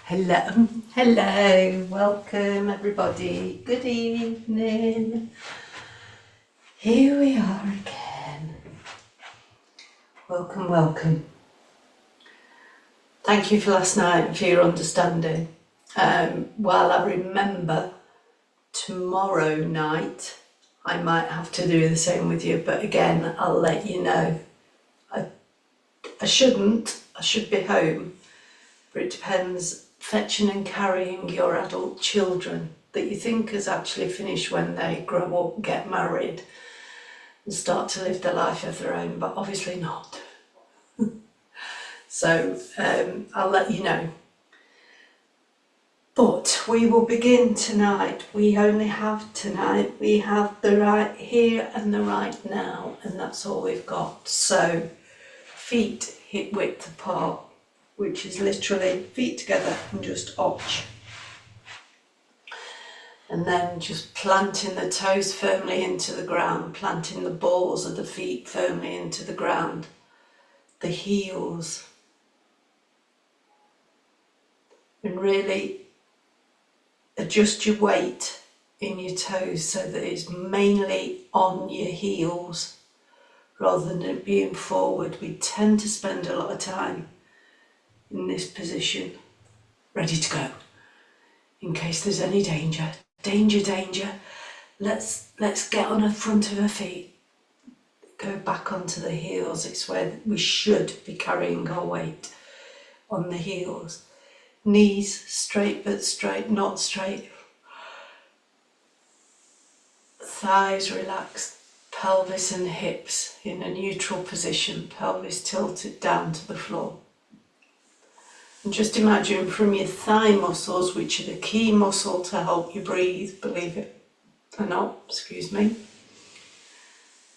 Hello, welcome everybody. Good evening. Here we are again. Welcome. Thank you for last night and for your understanding. While I remember tomorrow night, I might have to do the same with you, but again, I'll let you know. I should be home, but it depends. Fetching and carrying your adult children that you think has actually finished when they grow up, get married and start to live their life of their own, but obviously not. So I'll let you know. But we will begin tonight. We only have tonight. We have the right here and the right now, and that's all we've got. So feet hip width apart, which is literally feet together and just arch. And then just planting the toes firmly into the ground, planting the balls of the feet firmly into the ground, the heels. And really adjust your weight in your toes so that it's mainly on your heels rather than it being forward. We tend to spend a lot of time in this position, ready to go, in case there's any danger. Danger. Let's get on the front of our feet. Go back onto the heels. It's where we should be carrying our weight, on the heels. Knees straight but straight, not straight. Thighs relaxed. Pelvis and hips in a neutral position. Pelvis tilted down to the floor. And just imagine from your thigh muscles, which are the key muscle to help you breathe, believe it or not,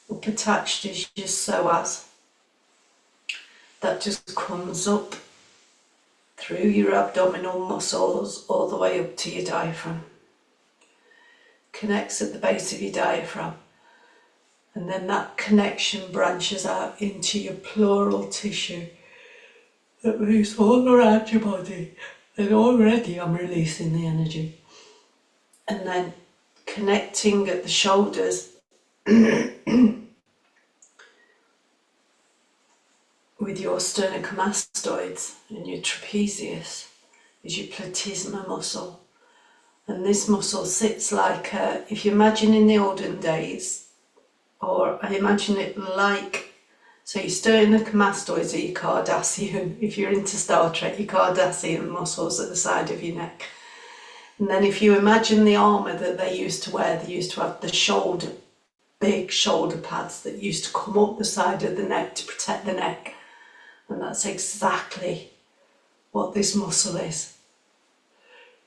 up attached is your psoas. That just comes up through your abdominal muscles all the way up to your diaphragm. Connects at the base of your diaphragm. And then that connection branches out into your pleural tissue that moves all around your body. And already I'm releasing the energy. And then connecting at the shoulders with your sternocleidomastoids and your trapezius is your platysma muscle. And this muscle sits like, if you imagine in the olden days, or I imagine it like, so your sternocleidomastoids are your Cardassian, if you're into Star Trek, your Cardassian muscles at the side of your neck. And then if you imagine the armour that they used to wear, they used to have the big shoulder pads that used to come up the side of the neck to protect the neck. And that's exactly what this muscle is.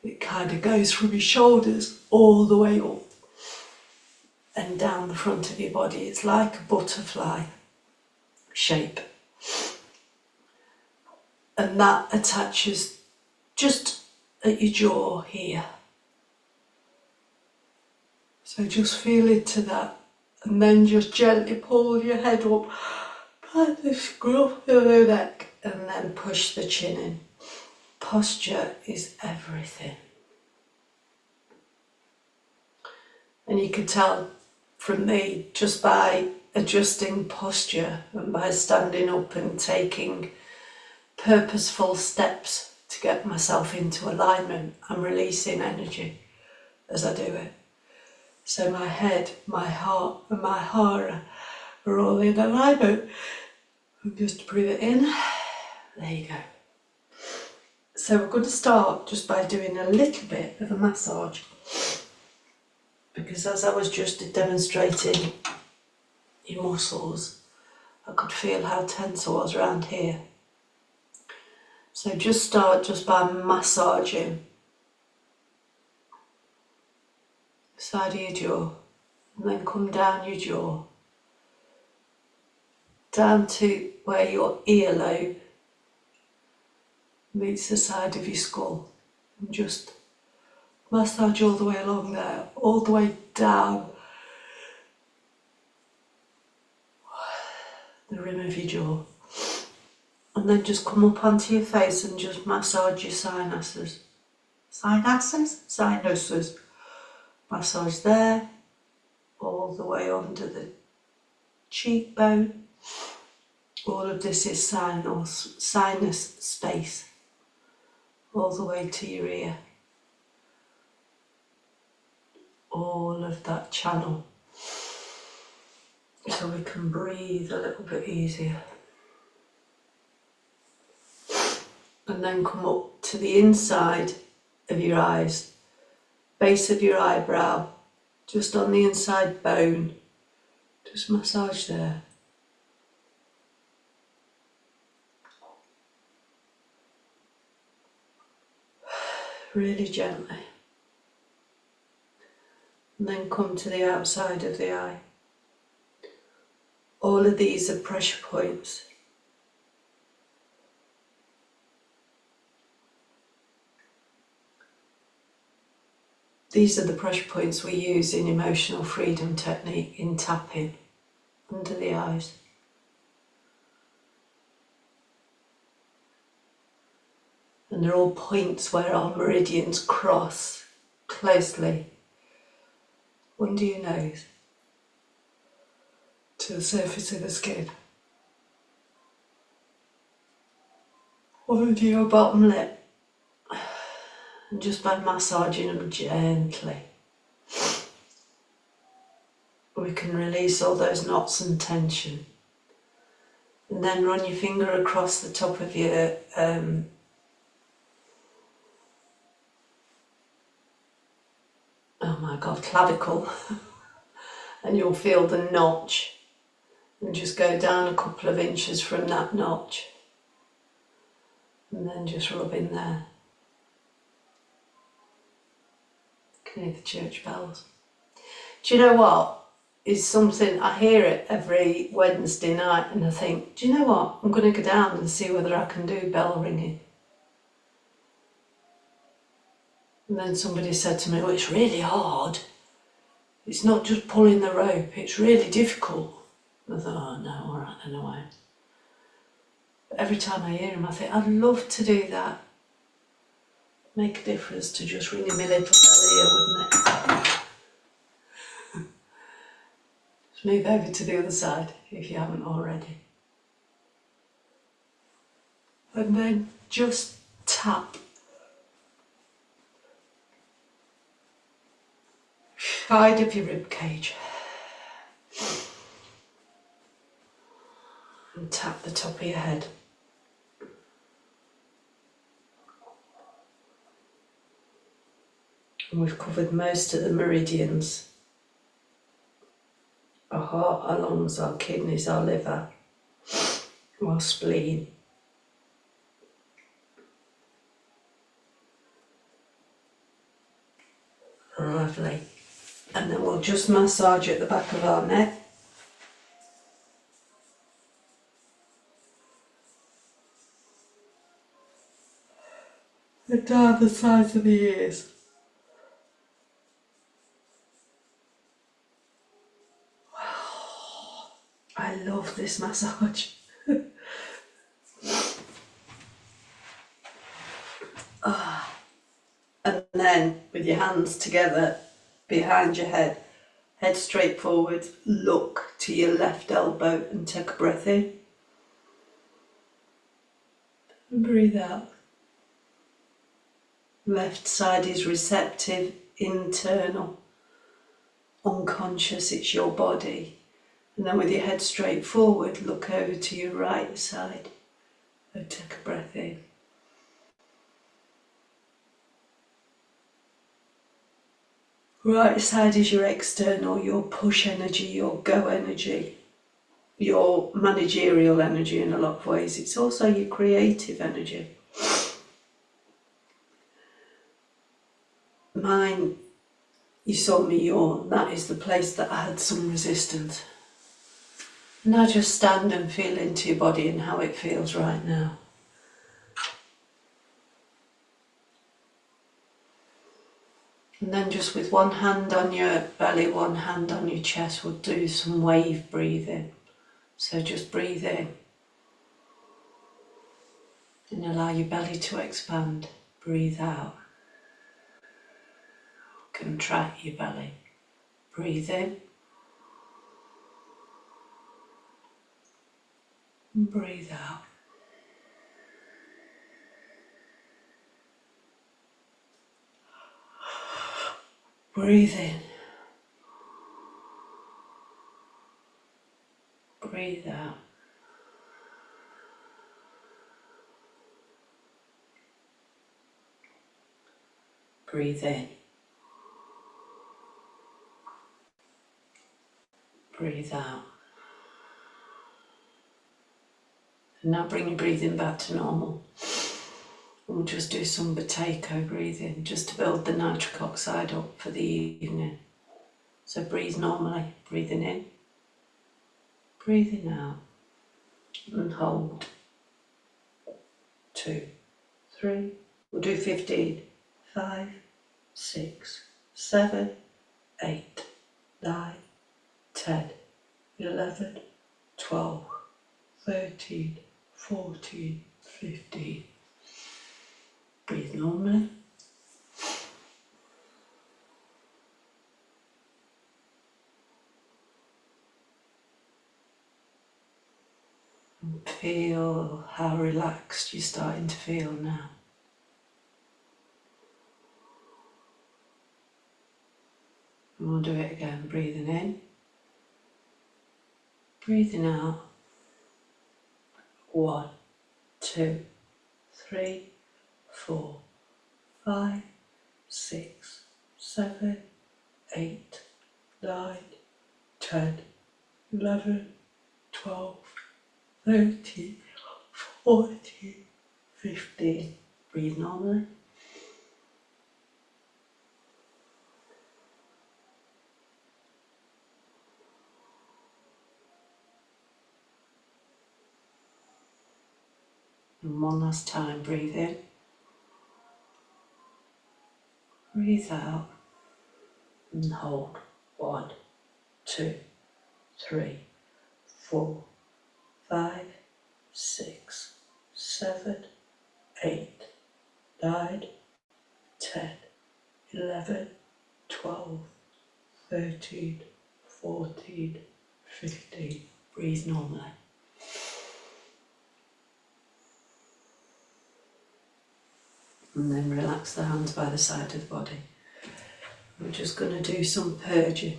It kind of goes from your shoulders all the way up and down the front of your body. It's like a butterfly shape. And that attaches just at your jaw here. So just feel into that, and then just gently pull your head up by the scruff of the neck, and then push the chin in. Posture is everything. And you can tell from me, just by adjusting posture and by standing up and taking purposeful steps to get myself into alignment, I'm releasing energy as I do it. So my head, my heart and my hara are all in alignment. And just breathe it in. There you go. So we're going to start just by doing a little bit of a massage, because as I was just demonstrating your muscles, I could feel how tense I was around here. So just start just by massaging the side of your jaw, and then come down your jaw, down to where your earlobe meets the side of your skull, and just massage all the way along there, all the way down the rim of your jaw. And then just come up onto your face and just massage your sinuses. Sinuses. Massage there, all the way under the cheekbone. All of this is sinus space, all the way to your ear. All of that channel, so we can breathe a little bit easier. And then come up to the inside of your eyes, base of your eyebrow, just on the inside bone. Just massage there. Really gently. And then come to the outside of the eye. All of these are pressure points. These are the pressure points we use in emotional freedom technique, in tapping under the eyes. And they're all points where our meridians cross closely under your nose to the surface of the skin, under your bottom lip. And just by massaging them gently, we can release all those knots and tension. And then run your finger across the top of your clavicle, and you'll feel the notch. And just go down a couple of inches from that notch, and then just rub in there. Can hear the church bells. Do you know what? Is something, I hear it every Wednesday night, and I think, do you know what? I'm going to go down and see whether I can do bell ringing. And then somebody said to me, oh, it's really hard. It's not just pulling the rope, it's really difficult. I thought, oh no, alright then, I won't. But every time I hear him, I think, I'd love to do that. Make a difference to just ringing my little bell here, wouldn't it? Just move over to the other side if you haven't already. And then just tap. Side of your rib cage. And tap the top of your head. And we've covered most of the meridians. Our heart, our lungs, our kidneys, our liver, our spleen. Lovely. And then we'll just massage at the back of our neck. And down the sides of the ears. I love this massage. And then with your hands together behind your head, head straight forward, look to your left elbow and take a breath in. And breathe out. Left side is receptive, internal, unconscious, it's your body. And then with your head straight forward, look over to your right side and take a breath in. Right side is your external, your push energy, your go energy, your managerial energy in a lot of ways. It's also your creative energy. Mine, you saw me yawn, that is the place that I had some resistance. Now just stand and feel into your body and how it feels right now. And then just with one hand on your belly, one hand on your chest, we'll do some wave breathing. So just breathe in. And allow your belly to expand. Breathe out. Contract your belly. Breathe in. And breathe out. Breathe in. Breathe out. Breathe in. Breathe out. And now bring your breathing back to normal. We'll just do some potato breathing just to build the nitric oxide up for the evening. So breathe normally, breathing in, breathing out, and hold. 2, 3, we'll do 15, 5, 6, 7, 8, 9, 10, 11, 12, 13, 14, 15. Breathe normally. And feel how relaxed you're starting to feel now. And we'll do it again, breathing in, breathing out. 1, 2, 3, 4, 5, 6, 7, 8, 9, 10, 11, 12, 13, 14, 15. Breathe normally. And one last time, breathe in. Breathe out. And hold. 1, 2, 3, 4, 5, 6, 7, 8, 9, 10, 11, 12, 13, 14, 15. Breathe normally. And then relax the hands by the side of the body. We're just going to do some purging,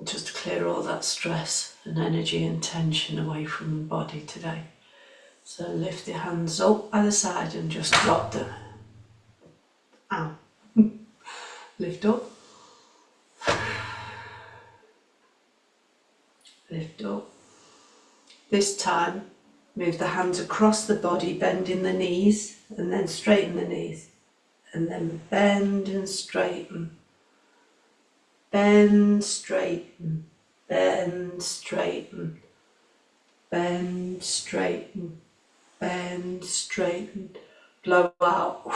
just to clear all that stress and energy and tension away from the body today. So lift the hands up by the side and just drop them. Ow. Lift up. Lift up. This time, move the hands across the body, bending the knees, and then straighten the knees. And then bend and straighten. Bend, straighten. Bend, straighten. Bend, straighten. Bend, straighten. Blow out.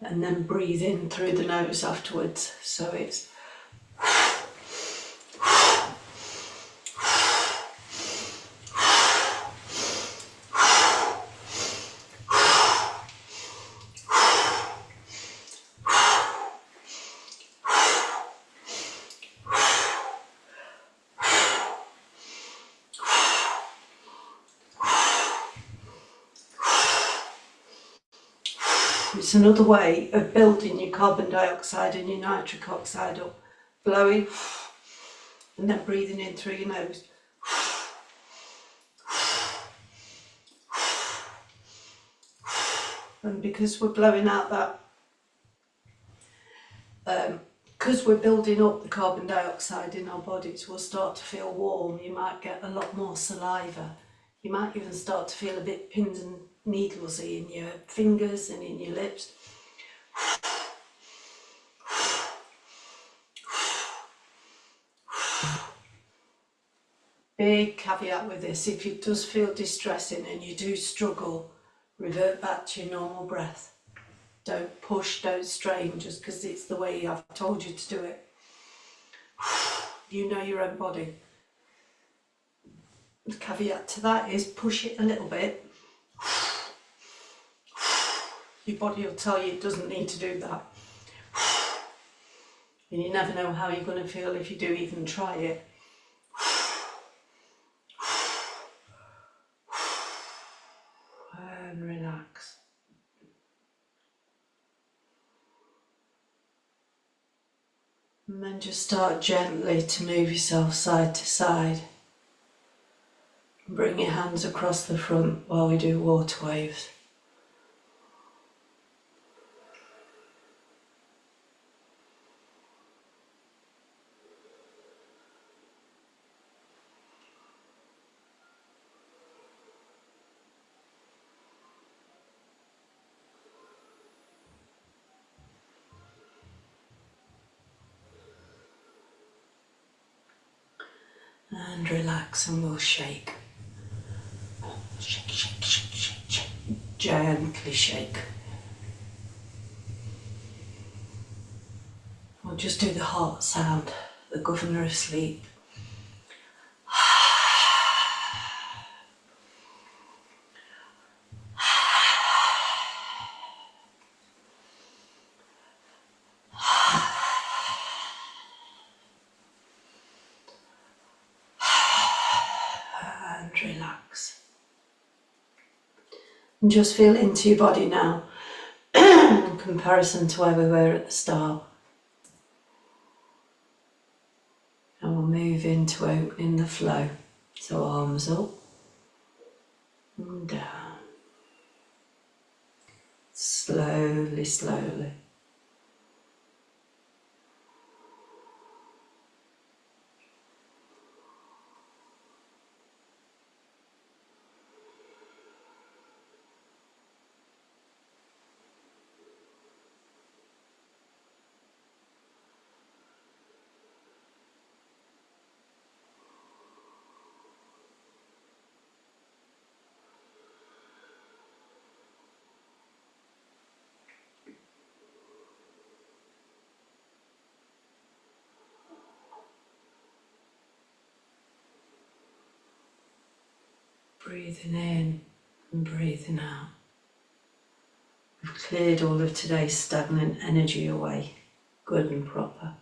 And then breathe in through the nose afterwards. So it's another way of building your carbon dioxide and your nitric oxide up. Blowing and then breathing in through your nose. And because we're blowing out that, because we're building up the carbon dioxide in our bodies, we'll start to feel warm. You might get a lot more saliva. You might even start to feel a bit pins and needlesy in your fingers and in your lips. Big caveat with this, if it does feel distressing and you do struggle, revert back to your normal breath. Don't push, don't strain, just because it's the way I've told you to do it. You know your own body. The caveat to that is push it a little bit. Your body will tell you it doesn't need to do that. And you never know how you're going to feel if you do even try it. And relax. And then just start gently to move yourself side to side. Bring your hands across the front while we do water waves. And relax, and we'll shake. Shake, shake, shake, shake, shake. Gently shake. We'll just do the heart sound, the governor of sleep. And relax. And just feel into your body now, in comparison to where we were at the start. And we'll move into opening the flow. So arms up and down. Slowly, slowly. Breathing in and breathing out. We've cleared all of today's stagnant energy away, good and proper.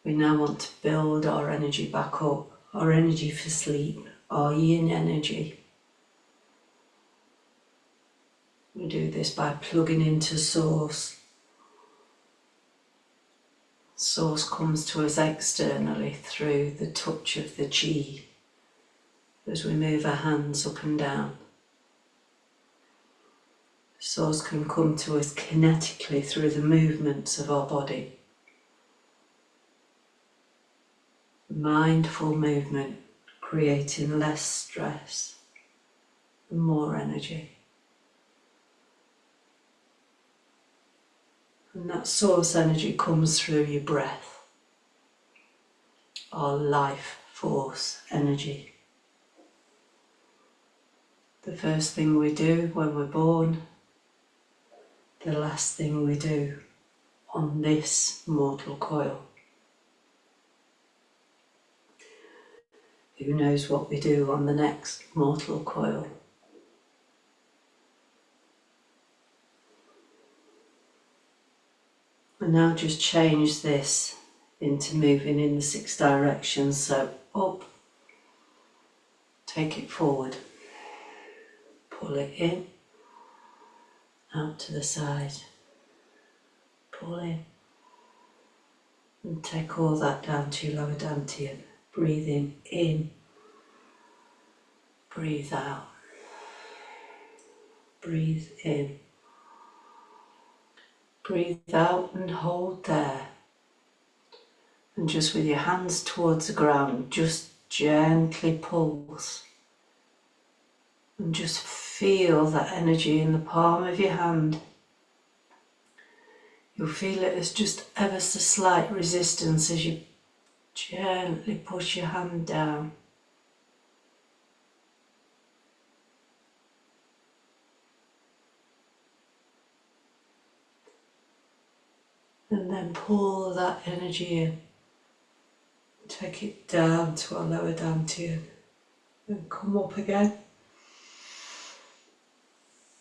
We now want to build our energy back up, our energy for sleep, our yin energy. We do this by plugging into Source. Source comes to us externally through the touch of the Qi as we move our hands up and down. Source can come to us kinetically through the movements of our body. Mindful movement, creating less stress and more energy. And that source energy comes through your breath, our life force energy. The first thing we do when we're born, the last thing we do on this mortal coil. Who knows what we do on the next mortal coil? And now just change this into moving in the 6 directions. So up, take it forward, pull it in, out to the side, pull in, and take all that down to your lower dantian. Breathing in, breathe out, breathe in, breathe out and hold there. And just with your hands towards the ground, just gently pulse. And just feel that energy in the palm of your hand. You'll feel it as just ever so slight resistance as you gently push your hand down. And then pull that energy in. Take it down to our lower dantian. and come up again.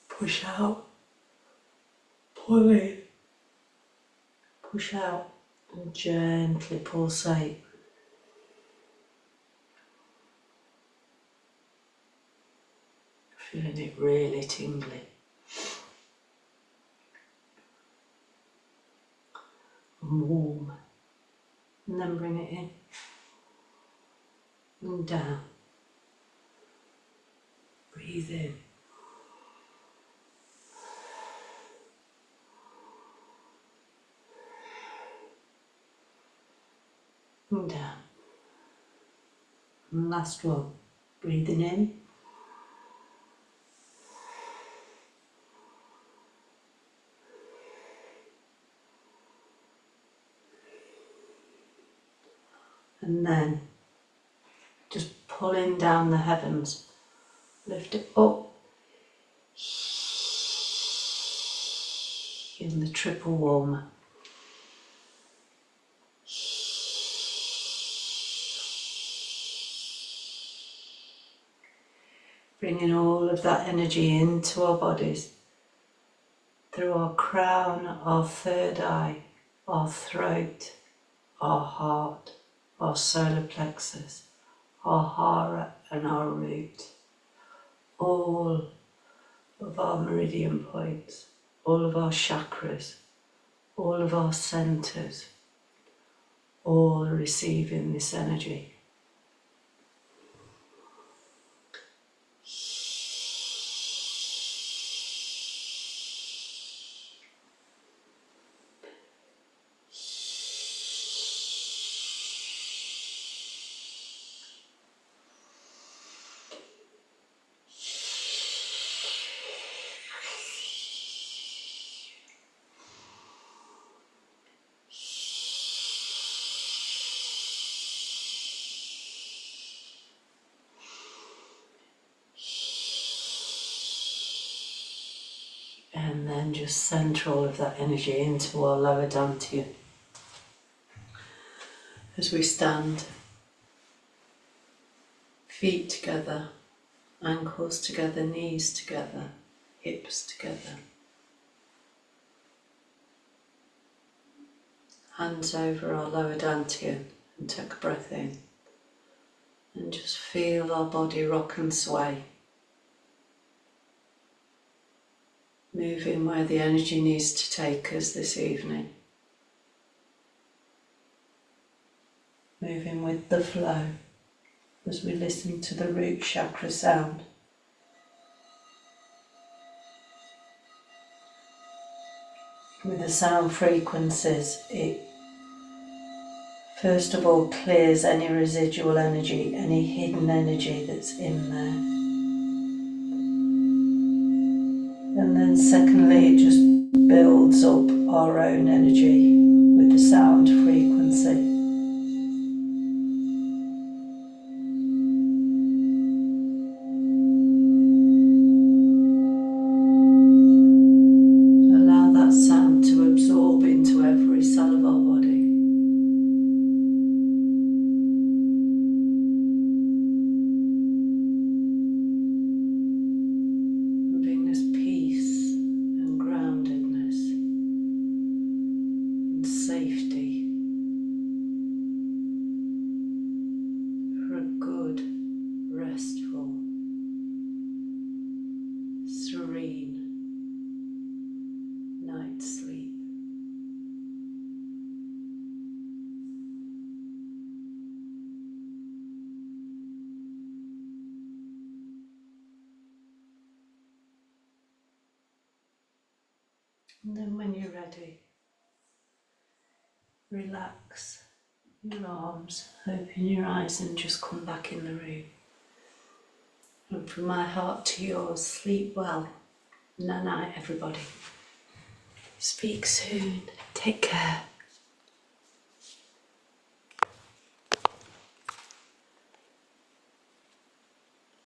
Push out, pull in, push out, and gently pulsate. Feeling it really tingly. And warm. And then bring it in and down. Breathe in. And down. And last one. Breathing in. And then just pulling down the heavens. Lift it up. In the triple warmer. Bringing all of that energy into our bodies. Through our crown, our third eye, our throat, our heart, our solar plexus, our hara and our root. All of our meridian points, all of our chakras, all of our centers, all receiving this energy. And then just centre all of that energy into our lower dantian. As we stand, feet together, ankles together, knees together, hips together. Hands over our lower dantian and take a breath in. And just feel our body rock and sway. Moving where the energy needs to take us this evening. Moving with the flow as we listen to the root chakra sound. With the sound frequencies, it first of all clears any residual energy, any hidden energy that's in there. And then secondly, it just builds up our own energy with the sound frequency. Allow that sound to absorb into every cell of our body. And bring us peace and groundedness and safety for a good, restful, serene night's sleep. And then when you're ready, relax your arms, open your eyes and just come back in the room. And from my heart to yours, sleep well. Night night, everybody. Speak soon. Take care.